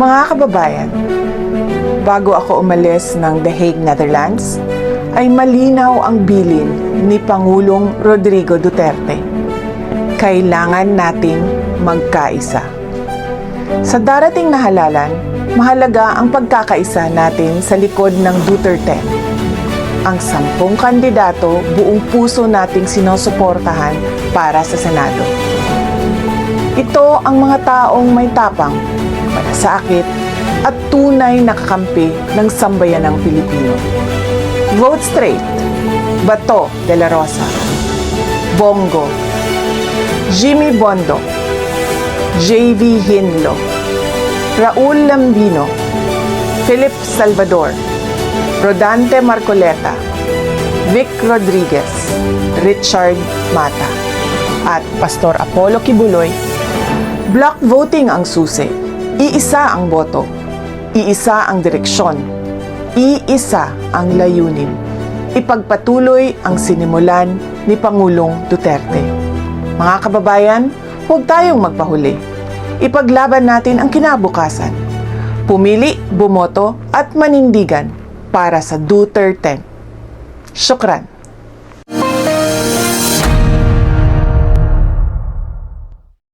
Mga kababayan, bago ako umalis ng The Hague, Netherlands, ay malinaw ang bilin ni Pangulong Rodrigo Duterte. Kailangan nating magkaisa. Sa darating na halalan, mahalaga ang pagkakaisa natin sa likod ng Duterte. Ang 10 kandidato buong puso nating sinusuportahan para sa Senado. Ito ang mga taong may tapang, malasakit, at tunay na kakampi ng sambayanang Pilipino. Vote straight, Bato de la Rosa, Bongo, Jimmy Bondo, JV Hinlo, Raul Lambino, Philip Salvador, Rodante Marcoleta, Vic Rodriguez, Richard Mata, at Pastor Apollo Kibuloy. Block voting ang susi. Iisa ang boto. Iisa ang direksyon. Iisa ang layunin. Ipagpatuloy ang sinimulan ni Pangulong Duterte. Mga kababayan, huwag tayong magpahuli. Ipaglaban natin ang kinabukasan. Pumili, bumoto at manindigan para sa Duterte. Syukran.